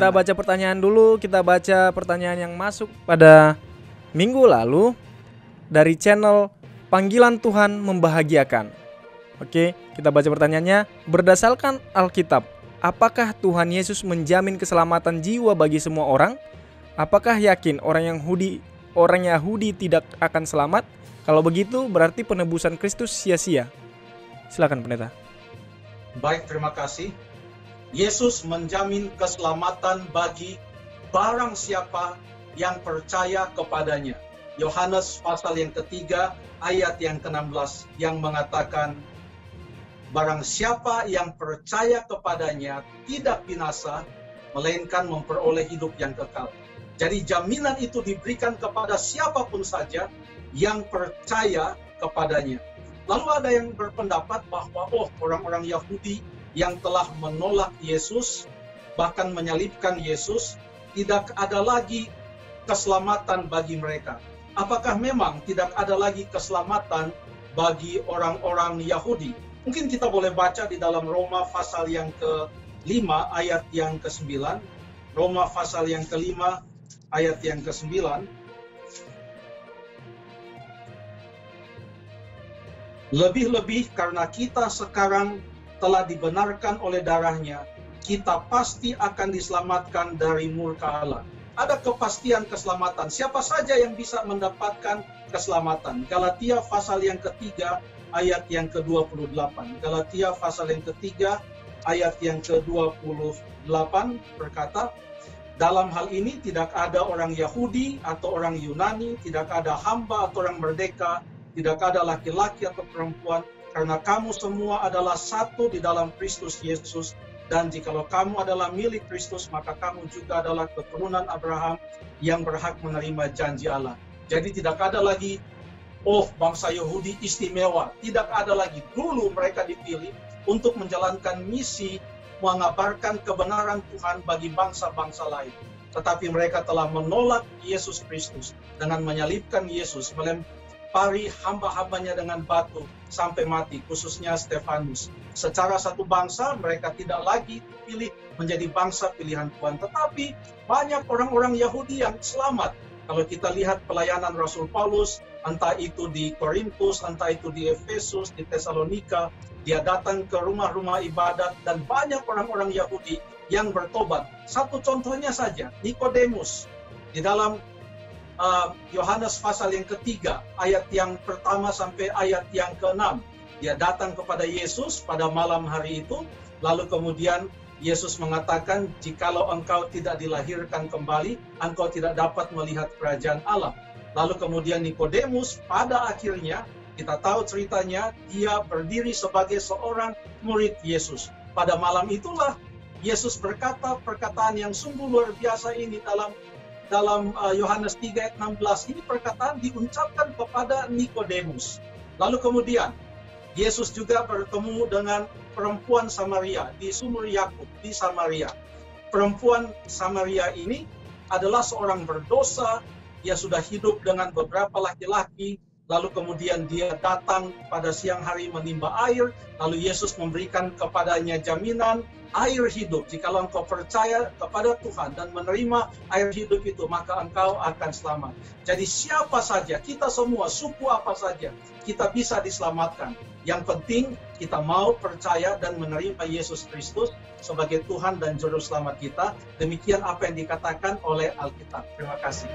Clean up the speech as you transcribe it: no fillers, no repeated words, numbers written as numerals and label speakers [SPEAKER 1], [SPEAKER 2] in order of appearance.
[SPEAKER 1] Kita baca pertanyaan dulu. Kita baca pertanyaan yang masuk pada minggu lalu dari channel Panggilan Tuhan Membahagiakan. Oke, kita baca pertanyaannya. Berdasarkan Alkitab, apakah Tuhan Yesus menjamin keselamatan jiwa bagi semua orang? Apakah yakin orang Yahudi tidak akan selamat? Kalau begitu, berarti penebusan Kristus sia-sia. Silakan pendeta.
[SPEAKER 2] Baik, terima kasih. Yesus menjamin keselamatan bagi barang siapa yang percaya kepadanya. Yohanes pasal yang ketiga ayat yang ke-16 yang mengatakan, barang siapa yang percaya kepadanya tidak binasa, melainkan memperoleh hidup yang kekal. Jadi jaminan itu diberikan kepada siapapun saja yang percaya kepadanya. Lalu ada yang berpendapat bahwa orang-orang Yahudi yang telah menolak Yesus, bahkan menyalibkan Yesus, tidak ada lagi keselamatan bagi mereka. Apakah memang tidak ada lagi keselamatan bagi orang-orang Yahudi? Mungkin kita boleh baca di dalam Roma pasal yang ke-5 ayat yang ke-9. Roma pasal yang ke-5 ayat yang ke-9. Lebih-lebih karena kita sekarang telah dibenarkan oleh darahnya, kita pasti akan diselamatkan dari murka Allah. Ada kepastian keselamatan. Siapa saja yang bisa mendapatkan keselamatan? Galatia pasal yang ketiga ayat yang ke-28. Galatia pasal yang ketiga ayat yang ke-28 berkata, dalam hal ini tidak ada orang Yahudi atau orang Yunani, tidak ada hamba atau orang merdeka, tidak ada laki-laki atau perempuan, karena kamu semua adalah satu di dalam Kristus Yesus. Dan jikalau kamu adalah milik Kristus, maka kamu juga adalah keturunan Abraham yang berhak menerima janji Allah. Jadi tidak ada lagi, bangsa Yahudi istimewa. Tidak ada lagi. Dulu mereka dipilih untuk menjalankan misi mengabarkan kebenaran Tuhan bagi bangsa-bangsa lain. Tetapi mereka telah menolak Yesus Kristus dengan menyalibkan Yesus, melempari hamba-hambanya dengan batu sampai mati, khususnya Stefanus. Secara satu bangsa, mereka tidak lagi dipilih menjadi bangsa pilihan Tuhan. Tetapi banyak orang-orang Yahudi yang selamat. Kalau kita lihat pelayanan Rasul Paulus, entah itu di Korintus, entah itu di Efesus, di Tesalonika, dia datang ke rumah-rumah ibadat dan banyak orang-orang Yahudi yang bertobat. Satu contohnya saja, Nikodemus. Di dalam Yohanes pasal yang ketiga, ayat yang pertama sampai ayat yang ke-6. Dia datang kepada Yesus pada malam hari itu, lalu kemudian Yesus mengatakan, jikalau engkau tidak dilahirkan kembali, engkau tidak dapat melihat kerajaan Allah. Lalu kemudian Nikodemus pada akhirnya, kita tahu ceritanya, dia berdiri sebagai seorang murid Yesus. Pada malam itulah Yesus berkata perkataan yang sungguh luar biasa ini dalam Yohanes 3 ayat 16. Ini perkataan diucapkan kepada Nikodemus. Lalu kemudian Yesus juga bertemu dengan perempuan Samaria di sumur Yakub di Samaria. Perempuan Samaria ini adalah seorang berdosa. Dia sudah hidup dengan beberapa laki-laki. Lalu kemudian dia datang pada siang hari menimba air. Lalu Yesus memberikan kepadanya jaminan air hidup. Jikalau engkau percaya kepada Tuhan dan menerima air hidup itu, maka engkau akan selamat. Jadi siapa saja, kita semua, suku apa saja, kita bisa diselamatkan. Yang penting kita mau percaya dan menerima Yesus Kristus sebagai Tuhan dan Juru Selamat kita. Demikian apa yang dikatakan oleh Alkitab. Terima kasih.